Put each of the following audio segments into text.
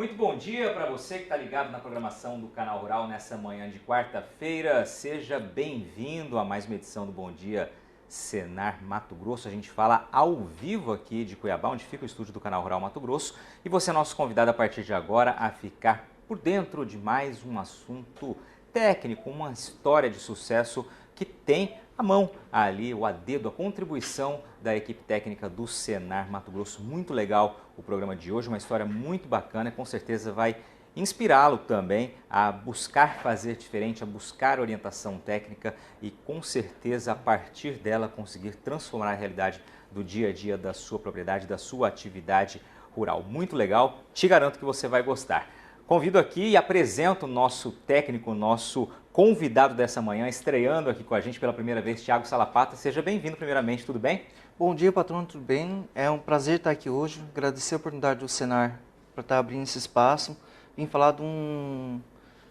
Muito bom dia para você que está ligado na programação do Canal Rural nessa manhã de quarta-feira. Seja bem-vindo a mais uma edição do Bom Dia Senar Mato Grosso. A gente fala ao vivo aqui de Cuiabá, onde fica o estúdio do Canal Rural Mato Grosso. E você é nosso convidado a partir de agora a ficar por dentro de mais um assunto técnico, uma história de sucesso que tem a mão ali, o a dedo, a contribuição da equipe técnica do Senar Mato Grosso. Muito legal o programa de hoje, uma história muito bacana e com certeza vai inspirá-lo também a buscar fazer diferente, a buscar orientação técnica e com certeza a partir dela conseguir transformar a realidade do dia a dia da sua propriedade, da sua atividade rural. Muito legal, te garanto que você vai gostar. Convido aqui e apresento o nosso técnico, nosso convidado dessa manhã, estreando aqui com a gente pela primeira vez, Thiago Salapata. Seja bem-vindo primeiramente, tudo bem? Bom dia, patrão, tudo bem? É um prazer estar aqui hoje, agradecer a oportunidade do Senar para estar abrindo esse espaço. Vim falar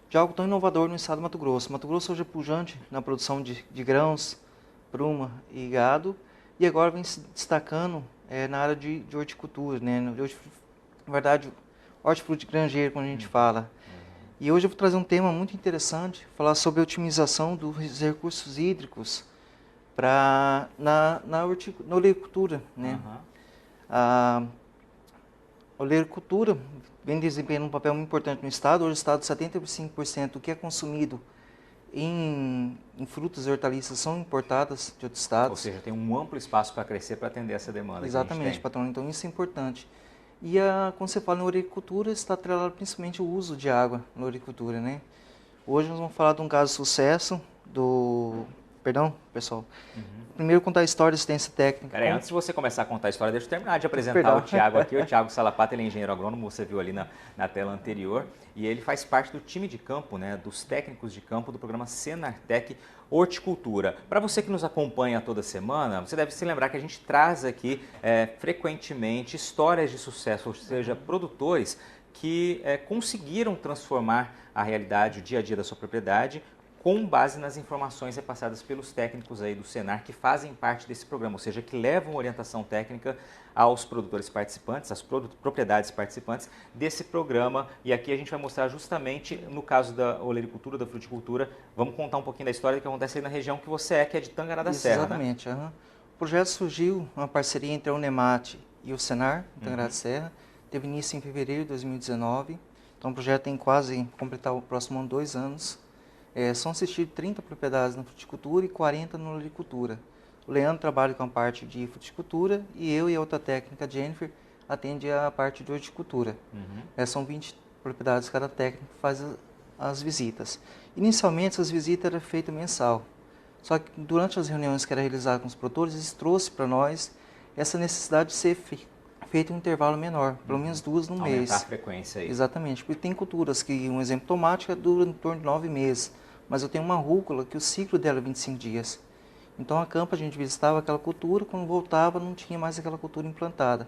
de algo tão inovador no estado do Mato Grosso. Mato Grosso hoje é pujante na produção de grãos, bruma e gado, e agora vem se destacando na área de horticultura, né? Na verdade, hortifruti granjeiro, quando a gente fala. E hoje eu vou trazer um tema muito interessante, falar sobre a otimização dos recursos hídricos na olericultura, né? A olericultura vem desempenhando um papel muito importante no estado. Hoje o estado, 75% do que é consumido em frutas e hortaliças são importadas de outros estados. Ou seja, tem um amplo espaço para crescer, para atender essa demanda. Exatamente, patrão. Então isso é importante. E quando você fala em olericultura, está atrelado principalmente o uso de água na olericultura, né? Hoje nós vamos falar de um caso de sucesso do... Perdão, pessoal. Primeiro contar a história da assistência técnica. Peraí, antes de você começar a contar a história, deixa eu terminar de apresentar o Thiago aqui. O Thiago Salapata, ele é engenheiro agrônomo, você viu ali na tela anterior. E ele faz parte do time de campo, né, dos técnicos de campo do programa Senartec Horticultura. Para você que nos acompanha toda semana, você deve se lembrar que a gente traz aqui frequentemente histórias de sucesso, ou seja, produtores que conseguiram transformar a realidade, o dia a dia da sua propriedade, com base nas informações repassadas pelos técnicos aí do Senar que fazem parte desse programa, ou seja, que levam orientação técnica aos produtores participantes, às propriedades participantes desse programa. E aqui a gente vai mostrar justamente, no caso da olericultura, da fruticultura, vamos contar um pouquinho da história que acontece aí na região que você que é de Tangará da Serra, exatamente, né? O projeto surgiu uma parceria entre a Unemat e o Senar, em Tangará da Serra, teve início em fevereiro de 2019, então o projeto tem quase completar o próximo ano 2 anos. São assistidos 30 propriedades na fruticultura e 40 na olericultura. O Leandro trabalha com a parte de fruticultura e eu e a outra técnica, Jennifer, atende a parte de horticultura. São 20 propriedades, cada técnico faz as visitas. Inicialmente, essas visitas eram feitas mensal. Só que durante as reuniões que eram realizadas com os produtores, eles trouxeram para nós essa necessidade de ser feito em um intervalo menor, pelo menos 2 no mês. Aumentar a frequência aí. Exatamente, porque tem culturas que, um exemplo, tomate dura em torno de 9 meses, mas eu tenho uma rúcula que o ciclo dela é 25 dias. Então a campo a gente visitava aquela cultura, quando voltava não tinha mais aquela cultura implantada.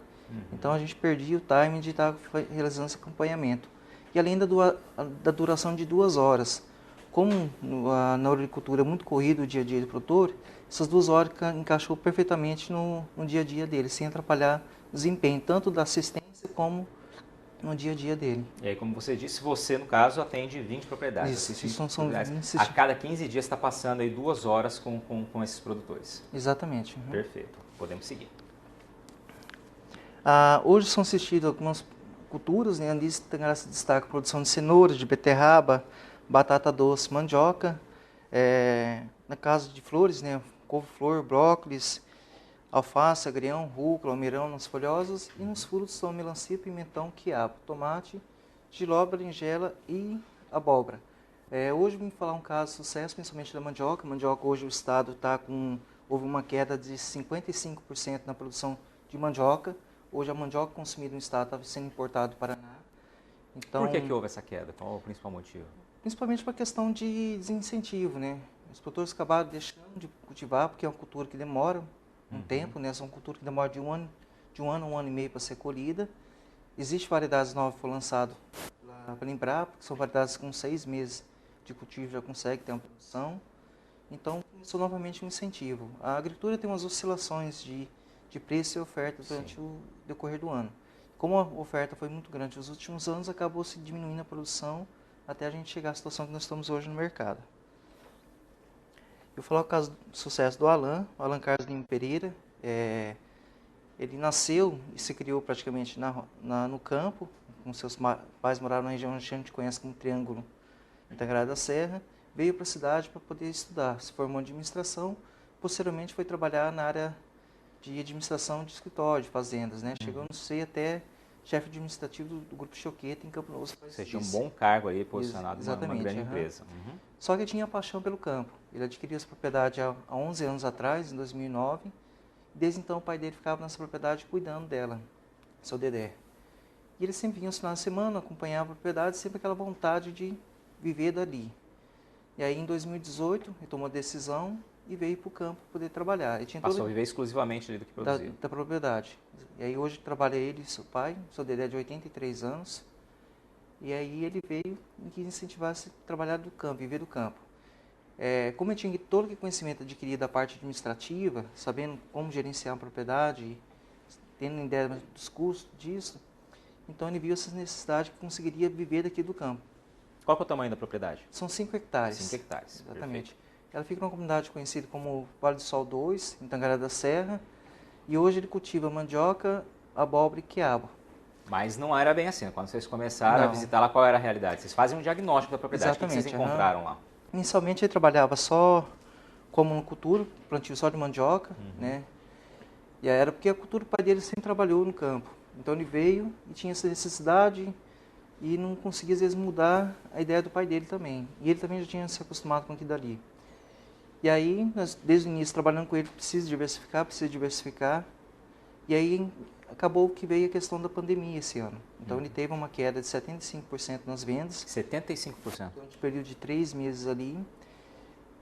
Então a gente perdia o time de estar realizando esse acompanhamento. E além da duração de 2 horas, como na agricultura é muito corrido o dia a dia do produtor, essas 2 horas encaixou perfeitamente no dia a dia dele, sem atrapalhar o desempenho, tanto da assistência como no dia a dia dele. E aí, como você disse, você, no caso, atende 20 propriedades. Isso, são 20. A cada 15 dias está passando aí 2 horas com esses produtores. Exatamente. Perfeito. Podemos seguir. Hoje são assistidas algumas culturas, né? Ali se destaca a produção de cenoura, de beterraba, batata doce, mandioca. Na casa de flores, né? Couve-flor, brócolis, alface, agrião, rúcula, almeirão nas folhosas, e nos frutos são melancia, pimentão, quiabo, tomate, jiló, berinjela e abóbora. Hoje vim falar um caso de sucesso, principalmente da mandioca. Mandioca hoje o estado houve uma queda de 55% na produção de mandioca. Hoje a mandioca consumida no estado estava sendo importada do Paraná. Então, por que houve essa queda? Qual é o principal motivo? Principalmente para a questão de desincentivo, né? Os produtores acabaram deixando de cultivar, porque é uma cultura que demora um tempo, né? São culturas que demoram de um ano a um ano e meio para ser colhida. Existem variedades novas que foram lançadas para lembrar, porque são variedades com 6 meses de cultivo já consegue ter uma produção. Então, começou novamente um incentivo. A agricultura tem umas oscilações de preço e oferta durante o decorrer do ano. como a oferta foi muito grande nos últimos anos, acabou se diminuindo a produção até a gente chegar à situação que nós estamos hoje no mercado. Eu vou falar o caso do sucesso do Alan, o Alan Carlos Lima Pereira. Ele nasceu e se criou praticamente no campo, com seus pais moravam na região onde a gente conhece como Triângulo Integrado da Serra, veio para a cidade para poder estudar, se formou em administração, posteriormente foi trabalhar na área de administração de escritório, de fazendas, né? Chegou a ser até chefe administrativo do Grupo Choqueta em Campo Novo. Você tinha um bom cargo aí posicionado numa grande uhum. empresa. Só que ele tinha paixão pelo campo. Ele adquiriu essa propriedade há 11 anos atrás, em 2009. Desde então o pai dele ficava nessa propriedade cuidando dela, seu Dedé. E ele sempre vinha aos finais de semana, acompanhava a propriedade, sempre aquela vontade de viver dali. E aí em 2018 ele tomou a decisão e veio para o campo poder trabalhar. Ele tinha Passou a viver exclusivamente ali do que produzia. Da propriedade. E aí hoje trabalha ele e seu pai, seu Dedé de 83 anos. E aí ele veio e quis incentivar-se a trabalhar do campo, viver do campo. Como ele tinha todo o conhecimento adquirido da parte administrativa, sabendo como gerenciar uma propriedade, tendo ideia dos custos disso, então ele viu essa necessidade que conseguiria viver daqui do campo. Qual que é o tamanho da propriedade? São 5 hectares. 5 hectares. Exatamente. Perfeito. Ela fica numa comunidade conhecida como Vale do Sol 2, em Tangará da Serra, e hoje ele cultiva mandioca, abóbora e quiabo. Mas não era bem assim. Quando vocês começaram a visitar lá, qual era a realidade? Vocês fazem um diagnóstico da propriedade. Exatamente. O que vocês encontraram lá? Inicialmente ele trabalhava só como monocultura, plantio só de mandioca, né? E era porque a cultura, o pai dele sempre trabalhou no campo. Então ele veio e tinha essa necessidade e não conseguia às vezes mudar a ideia do pai dele também. E ele também já tinha se acostumado com aquilo dali. E aí, nós, desde o início, trabalhando com ele, precisa diversificar. E aí acabou que veio a questão da pandemia esse ano. Então ele teve uma queda de 75% nas vendas. 75%? Durante um período de 3 meses ali.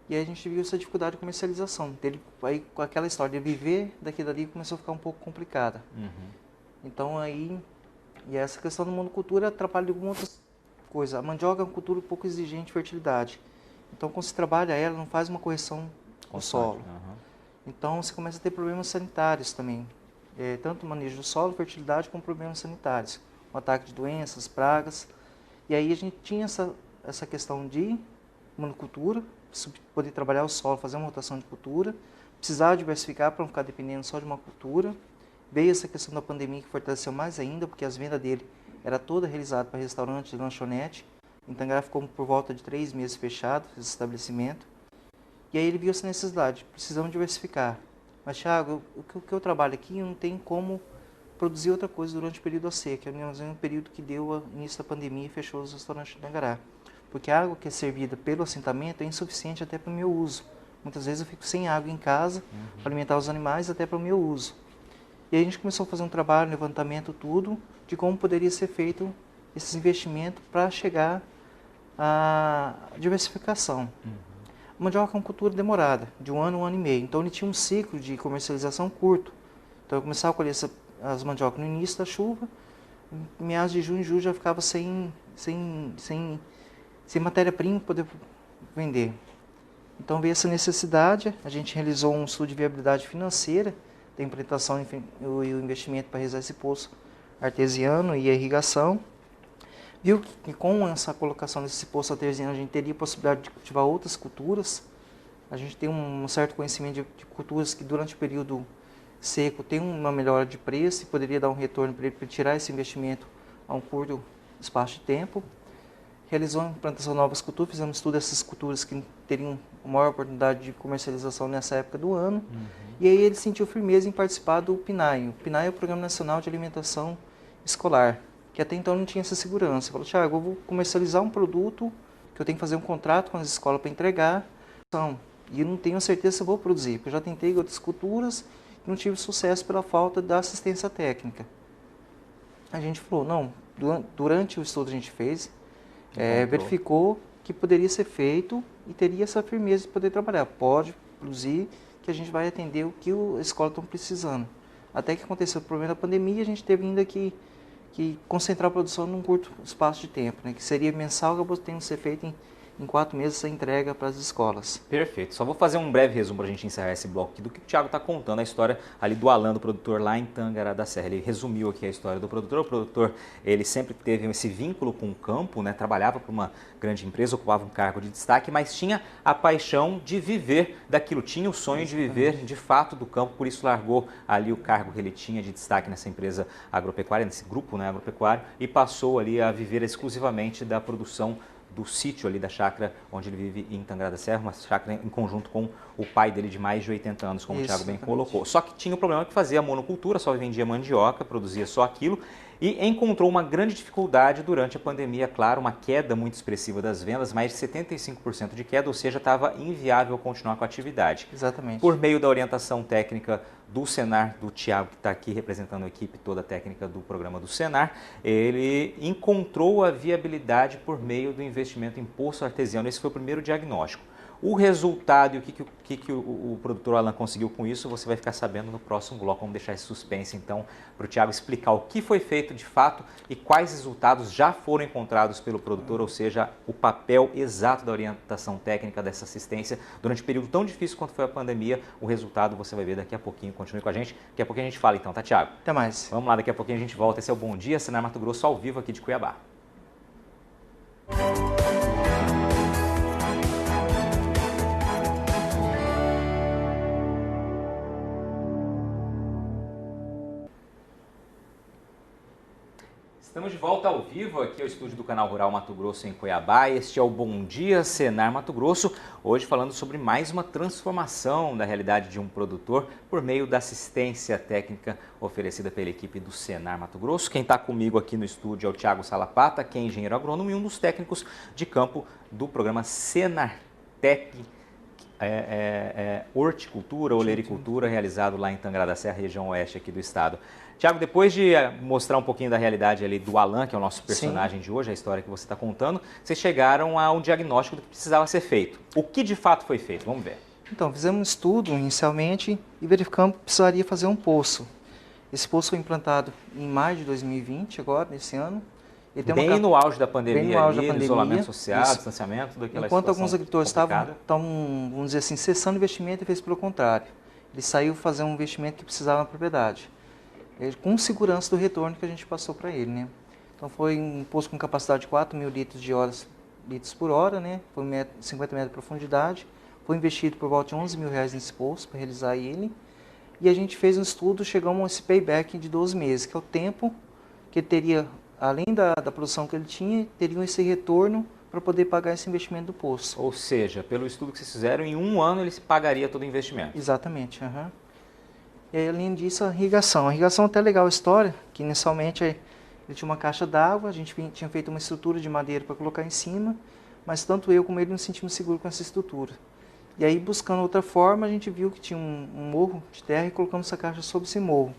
E aí a gente viu essa dificuldade de comercialização. Ele, aí com aquela história de viver daquilo ali começou a ficar um pouco complicada. Então aí, e essa questão da monocultura atrapalha algumas outras coisas. A mandioca é uma cultura um pouco exigente de fertilidade. Então quando se trabalha ela, não faz uma correção do solo. Então você começa a ter problemas sanitários também. Tanto o manejo do solo, fertilidade, como problemas sanitários. Um ataque de doenças, pragas. E aí a gente tinha essa questão de monocultura, poder trabalhar o solo, fazer uma rotação de cultura, precisar diversificar para não ficar dependendo só de uma cultura. Veio essa questão da pandemia que fortaleceu mais ainda, porque as vendas dele era toda realizada para restaurante e lanchonete. Em Tangará ficou por volta de 3 meses fechado, esse estabelecimento. E aí ele viu essa necessidade, precisamos diversificar. Mas, Thiago, o que eu trabalho aqui não tem como produzir outra coisa durante o período da seca. É um período que deu início da pandemia e fechou os restaurantes de Tangará. Porque a água que é servida pelo assentamento é insuficiente até para o meu uso. Muitas vezes eu fico sem água em casa para alimentar os animais até para o meu uso. E aí a gente começou a fazer um trabalho, levantamento, tudo, de como poderia ser feito esses investimentos para chegar à diversificação. A mandioca é uma cultura demorada, de 1 ano e meio. Então ele tinha um ciclo de comercialização curto. Então eu começava a colher as mandiocas no início da chuva, em meados de junho e julho já ficava sem matéria-prima para poder vender. Então veio essa necessidade, a gente realizou um estudo de viabilidade financeira, da implementação e o investimento para realizar esse poço artesiano e a irrigação. Viu que com essa colocação desse poço artesiano a gente teria a possibilidade de cultivar outras culturas. A gente tem um certo conhecimento de culturas que durante o período seco tem uma melhora de preço e poderia dar um retorno para ele tirar esse investimento a um curto espaço de tempo. Realizou a implantação de novas culturas, fizemos um estudo dessas culturas que teriam maior oportunidade de comercialização nessa época do ano. E aí ele sentiu firmeza em participar do PNAE. O PNAE é o Programa Nacional de Alimentação Escolar, que até então não tinha essa segurança. Ele falou, Thiago, eu vou comercializar um produto que eu tenho que fazer um contrato com as escolas para entregar, e eu não tenho certeza se eu vou produzir, porque eu já tentei outras culturas e não tive sucesso pela falta da assistência técnica. A gente falou, não, durante o estudo que a gente fez, verificou que poderia ser feito e teria essa firmeza de poder trabalhar. Pode produzir, que a gente vai atender o que a escola está precisando. Até que aconteceu o problema da pandemia, a gente teve ainda que concentrar a produção num curto espaço de tempo, né, que seria mensal, acabou tendo que ser feito em em 4 meses a entrega para as escolas. Perfeito. Só vou fazer um breve resumo para a gente encerrar esse bloco aqui do que o Thiago está contando, a história ali do Alan, do produtor lá em Tangará da Serra. Ele resumiu aqui a história do produtor. O produtor, ele sempre teve esse vínculo com o campo, né? Trabalhava para uma grande empresa, ocupava um cargo de destaque, mas tinha a paixão de viver daquilo, tinha o sonho de viver de fato do campo, por isso largou ali o cargo que ele tinha de destaque nessa empresa agropecuária, nesse grupo, né, agropecuário, e passou ali a viver exclusivamente da produção do sítio ali da chácara onde ele vive em Tangará da Serra, uma chácara em conjunto com o pai dele de mais de 80 anos, como o Thiago bem colocou. Só que tinha o problema que fazia monocultura, só vendia mandioca, produzia só aquilo e encontrou uma grande dificuldade durante a pandemia, claro, uma queda muito expressiva das vendas, mais de 75% de queda, ou seja, estava inviável continuar com a atividade. Exatamente. Por meio da orientação técnica do Senar, do Thiago, que está aqui representando a equipe toda técnica do programa do Senar, ele encontrou a viabilidade por meio do investimento em poço artesiano. Esse foi o primeiro diagnóstico. O resultado e o que o produtor Alan conseguiu com isso, você vai ficar sabendo no próximo bloco. Vamos deixar esse suspense, então, para o Thiago explicar o que foi feito de fato e quais resultados já foram encontrados pelo produtor, ou seja, o papel exato da orientação técnica dessa assistência durante um período tão difícil quanto foi a pandemia. O resultado você vai ver daqui a pouquinho. Continue com a gente. Daqui a pouquinho a gente fala então, tá, Thiago? Até mais. Vamos lá, daqui a pouquinho a gente volta. Esse é o Bom Dia, Senar Mato Grosso, ao vivo aqui de Cuiabá. Estamos de volta ao vivo aqui ao estúdio do Canal Rural Mato Grosso em Cuiabá. Este é o Bom Dia Senar Mato Grosso, hoje falando sobre mais uma transformação da realidade de um produtor por meio da assistência técnica oferecida pela equipe do Senar Mato Grosso. Quem está comigo aqui no estúdio é o Thiago Salapata, que é engenheiro agrônomo e um dos técnicos de campo do programa Senartec, horticultura, olericultura, realizado lá em Tangará da Serra, região oeste aqui do estado. Tiago, depois de mostrar um pouquinho da realidade ali do Alan, que é o nosso personagem de hoje, a história que você está contando, vocês chegaram a um diagnóstico do que precisava ser feito. O que de fato foi feito? Vamos ver. Então, fizemos um estudo inicialmente e verificamos que precisaria fazer um poço. Esse poço foi implantado em maio de 2020, agora, nesse ano. Bem no auge da pandemia, bem no auge da pandemia, isolamento social, isso. distanciamento, daquela Enquanto situação alguns agricultores complicada. estavam, vamos dizer assim, cessando o investimento, e fez pelo contrário. Ele saiu fazer um investimento que precisava na propriedade, com segurança do retorno que a gente passou para ele, né? Então foi um poço com capacidade de 4.000 litros por hora, né? Foi 50 metros de profundidade. Foi investido por volta de R$11.000 nesse poço para realizar ele. E a gente fez um estudo, chegamos a esse payback de 12 meses, que é o tempo que ele teria, além da produção que ele tinha, teriam esse retorno para poder pagar esse investimento do poço. Ou seja, pelo estudo que vocês fizeram, em um ano ele se pagaria todo o investimento. Exatamente. E aí, além disso, a irrigação. A irrigação é até legal a história, que inicialmente ele tinha uma caixa d'água, a gente tinha feito uma estrutura de madeira para colocar em cima, mas tanto eu como ele nos sentimos seguros com essa estrutura. E aí, buscando outra forma, a gente viu que tinha um morro de terra e colocamos essa caixa sobre esse morro.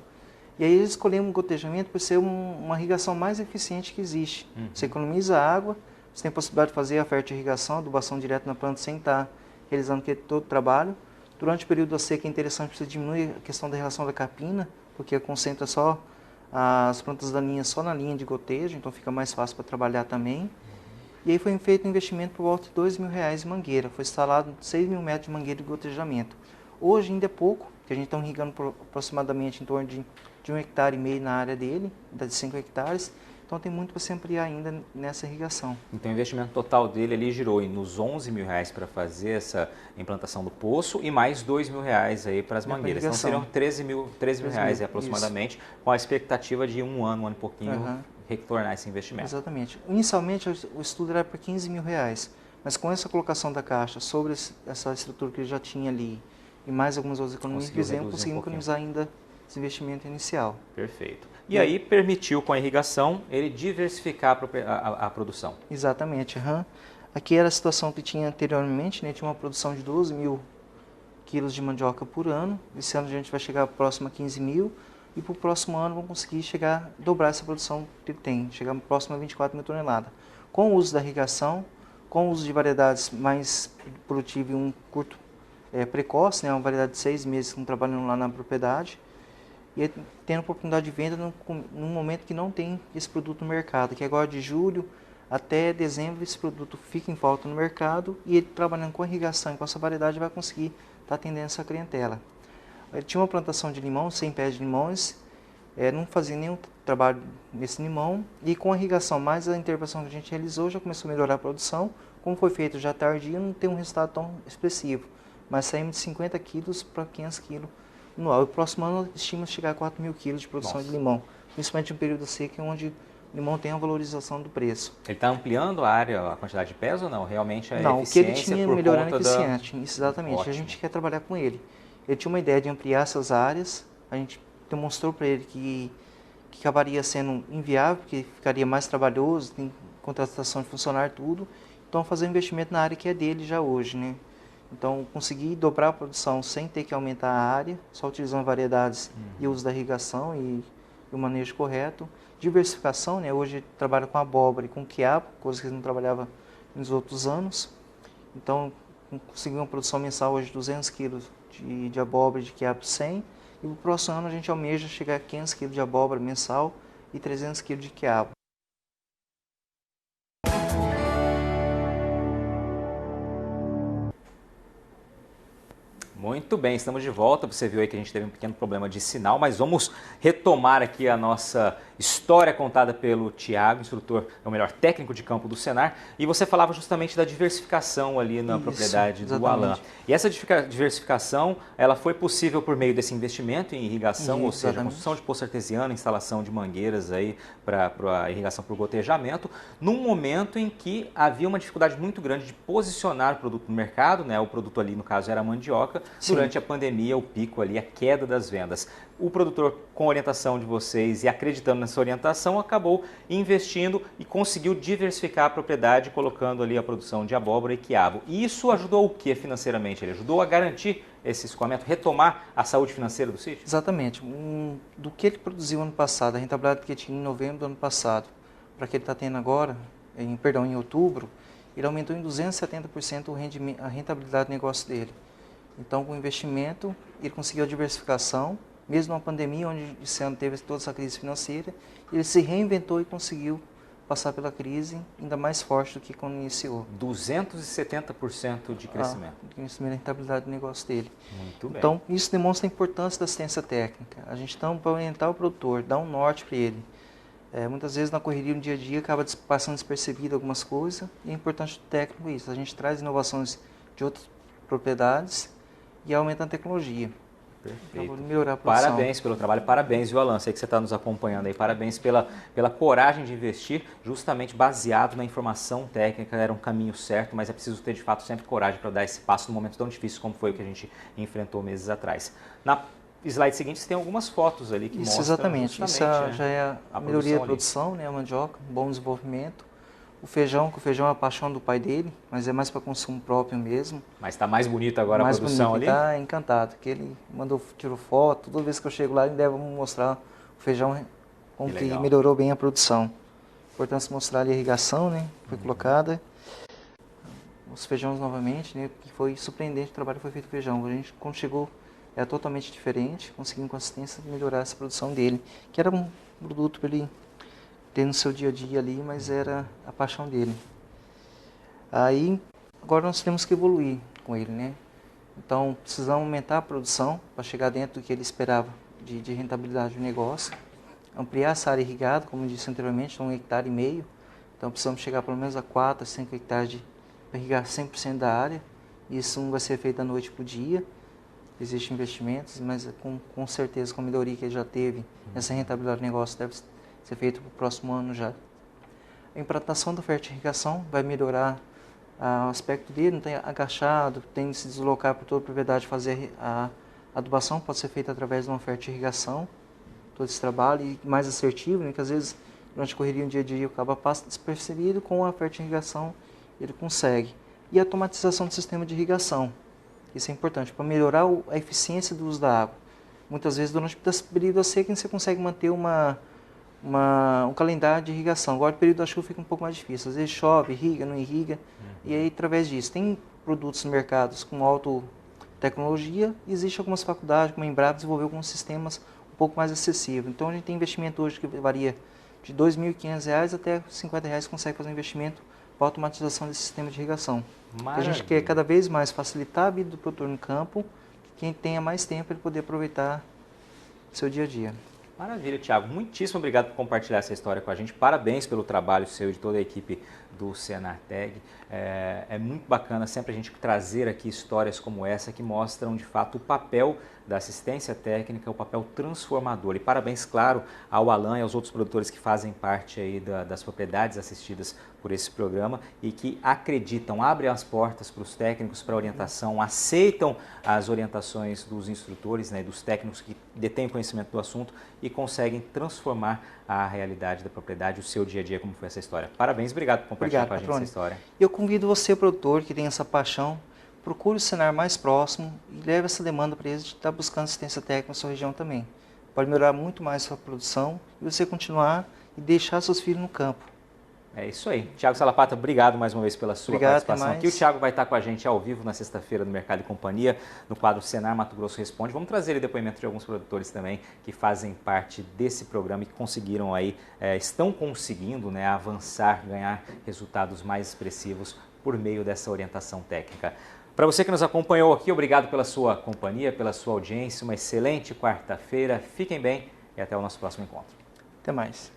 E aí escolhemos um gotejamento por ser uma irrigação mais eficiente que existe. Você economiza água, você tem a possibilidade de fazer a fertirrigação, adubação direto na planta sem estar realizando todo o trabalho. Durante o período da seca é interessante porque você diminui a questão da relação da capina, porque concentra só as plantas daninhas só na linha de gotejo, então fica mais fácil para trabalhar também. E aí foi feito um investimento por volta de R$2.000 em mangueira, foi instalado 6.000 metros de mangueira de gotejamento. Hoje ainda é pouco, porque a gente está irrigando aproximadamente em torno de 1,5 hectare na área dele, de 5 hectares, então tem muito para se ampliar ainda nessa irrigação. Então o investimento total dele ali girou nos R$11.000 para fazer essa implantação do poço e mais R$2.000 aí para as mangueiras. Então seriam R$13.000 aproximadamente, isso, com a expectativa de um ano e pouquinho retornar esse investimento. Exatamente. Inicialmente o estudo era para R$15.000, mas com essa colocação da caixa sobre essa estrutura que ele já tinha ali e mais algumas outras economias que fizemos, conseguimos economizar ainda esse investimento inicial. Perfeito. E aí permitiu com a irrigação ele diversificar a produção. Exatamente. Aqui era a situação que tinha anteriormente, né? Tinha uma produção de 12.000 quilos de mandioca por ano. Esse ano a gente vai chegar próximo a 15.000 e para o próximo ano vamos conseguir dobrar essa produção que ele tem, chegar próximo a 24.000 toneladas. Com o uso da irrigação, com o uso de variedades mais produtivas e um curto precoce, né? Uma variedade de 6 meses que estão trabalhando lá na propriedade, e tendo oportunidade de venda num momento que não tem esse produto no mercado, que agora de julho até dezembro esse produto fica em falta no mercado e ele trabalhando com irrigação e com essa variedade vai conseguir estar atendendo essa clientela. Ele tinha uma plantação de limão, 100 pés de limões, não fazia nenhum trabalho nesse limão e com a irrigação mais a intervenção que a gente realizou já começou a melhorar a produção. Como foi feito já tardio, não tem um resultado tão expressivo, mas saímos de 50 quilos para 500 quilos anual. O próximo ano estima chegar a 4 mil quilos de produção de limão, principalmente em um período seco, onde o limão tem a valorização do preço. Ele está ampliando a área, a quantidade de pés ou não? Realmente não, eficiência o que ele tinha melhorando a eficiência, exatamente. Ótimo. A gente quer trabalhar com ele. Ele tinha uma ideia de ampliar essas áreas, a gente demonstrou para ele que acabaria sendo inviável, porque ficaria mais trabalhoso, tem contratação de funcionário, tudo. Então, fazer um investimento na área que é dele já hoje, né? Então, conseguir dobrar a produção sem ter que aumentar a área, só utilizando variedades e uso da irrigação e o manejo correto. Diversificação, né? Hoje trabalha com abóbora e com quiabo, coisa que ele não trabalhava nos outros anos. Então, conseguiu uma produção mensal hoje de 200 quilos de abóbora e de quiabo 100. E no próximo ano a gente almeja chegar a 500 quilos de abóbora mensal e 300 quilos de quiabo. Muito bem, estamos de volta. Você viu aí que a gente teve um pequeno problema de sinal, mas vamos retomar aqui a nossa história contada pelo Tiago, instrutor, ou melhor, técnico de campo do Senar. E você falava justamente da diversificação ali na propriedade do Alain. E essa diversificação, ela foi possível por meio desse investimento em irrigação, ou seja, construção de poço artesiano, instalação de mangueiras aí para a irrigação por gotejamento, num momento em que havia uma dificuldade muito grande de posicionar o produto no mercado, né? O produto ali, no caso, era a mandioca. Sim. Durante a pandemia, o pico ali, a queda das vendas. O produtor, com a orientação de vocês e acreditando nessa orientação, acabou investindo e conseguiu diversificar a propriedade, colocando ali a produção de abóbora e quiabo. E isso ajudou o que financeiramente? Ele ajudou a garantir esse escoamento, retomar a saúde financeira do sítio? Exatamente. Do que ele produziu ano passado, a rentabilidade que ele tinha em novembro do ano passado, para que ele está tendo agora, em outubro, ele aumentou em 270% a rentabilidade do negócio dele. Então, com o investimento, ele conseguiu a diversificação, mesmo numa pandemia, onde esse ano teve toda essa crise financeira, ele se reinventou e conseguiu passar pela crise ainda mais forte do que quando iniciou. 270% de crescimento. De crescimento da rentabilidade do negócio dele. Muito bem. Então, isso demonstra a importância da assistência técnica. A gente está para orientar o produtor, dar um norte para ele. Muitas vezes na correria no dia a dia acaba passando despercebido algumas coisas, e é importante o técnico isso. A gente traz inovações de outras propriedades e aumenta a tecnologia. Perfeito. Melhorar a produção. Parabéns pelo trabalho, parabéns, viu, Alain? Sei que você está nos acompanhando aí. Parabéns pela coragem de investir, justamente baseado na informação técnica. Era um caminho certo, mas é preciso ter, de fato, sempre coragem para dar esse passo num momento tão difícil como foi o que a gente enfrentou meses atrás. Na slide seguinte, você tem algumas fotos ali que mostram exatamente. Isso já é a melhoria da produção, né? A mandioca, um bom desenvolvimento. O feijão, que o feijão é a paixão do pai dele, mas é mais para consumo próprio mesmo. Mas está mais bonito agora a produção ali? Está encantado, que ele tirou foto, toda vez que eu chego lá ele deve mostrar o feijão como que melhorou bem a produção. Importante mostrar ali a irrigação, né, foi colocada. Os feijões novamente, né, que foi surpreendente o trabalho que foi feito com o feijão. A gente, quando chegou, era totalmente diferente, conseguimos com assistência melhorar essa produção dele, que era um produto para ele ter no seu dia a dia ali, mas era a paixão dele. Aí, agora nós temos que evoluir com ele, né? Então, precisamos aumentar a produção para chegar dentro do que ele esperava de rentabilidade do negócio. Ampliar essa área irrigada, como eu disse anteriormente, 1,5 hectares. Então, precisamos chegar pelo menos a 4 a 5 hectares para irrigar 100% da área. Isso não vai ser feito da noite para o dia. Existem investimentos, mas com certeza, com a melhoria que ele já teve, essa rentabilidade do negócio deve ser feito para o próximo ano já. A implantação da fertirrigação vai melhorar o aspecto dele, não tem agachado, tem que se deslocar por toda a propriedade, fazer a adubação, pode ser feita através de uma fertirrigação, todo esse trabalho, e mais assertivo, né, que às vezes durante a correria, um dia a dia, acaba passando despercebido, com a fertirrigação ele consegue. E a automatização do sistema de irrigação, isso é importante, para melhorar a eficiência do uso da água. Muitas vezes durante o período seco você consegue manter um calendário de irrigação. Agora, no período da chuva fica um pouco mais difícil. Às vezes chove, irriga, não irriga. E aí, através disso, tem produtos no mercado com alta tecnologia. Existem algumas faculdades, como a Embrapa, desenvolveu alguns sistemas um pouco mais acessíveis. Então, a gente tem investimento hoje que varia de R$ 2.500 até R$ 50 consegue fazer um investimento para automatização desse sistema de irrigação. A gente quer cada vez mais facilitar a vida do produtor no campo, quem tenha mais tempo para ele poder aproveitar o seu dia a dia. Maravilha, Thiago. Muitíssimo obrigado por compartilhar essa história com a gente. Parabéns pelo trabalho seu e de toda a equipe do Senarteg. É muito bacana sempre a gente trazer aqui histórias como essa que mostram de fato o papel da assistência técnica, o papel transformador. E parabéns, claro, ao Alan e aos outros produtores que fazem parte aí das propriedades assistidas por esse programa e que acreditam, abrem as portas para os técnicos para orientação, aceitam as orientações dos instrutores, né, dos técnicos que detêm conhecimento do assunto e conseguem transformar a realidade da propriedade, o seu dia a dia, como foi essa história. Parabéns, obrigado por compartilhar com a gente essa história. E eu convido você, produtor, que tem essa paixão, procure o Senar mais próximo e leve essa demanda para eles de estar buscando assistência técnica na sua região também. Pode melhorar muito mais a sua produção e você continuar e deixar seus filhos no campo. É isso aí. Thiago Salapata, obrigado mais uma vez pela sua participação aqui. O Thiago vai estar com a gente ao vivo na sexta-feira no Mercado e Companhia, no quadro Senar Mato Grosso Responde. Vamos trazer depoimento de alguns produtores também que fazem parte desse programa e que conseguiram aí, estão conseguindo, né, avançar, ganhar resultados mais expressivos por meio dessa orientação técnica. Para você que nos acompanhou aqui, obrigado pela sua companhia, pela sua audiência. Uma excelente quarta-feira. Fiquem bem e até o nosso próximo encontro. Até mais.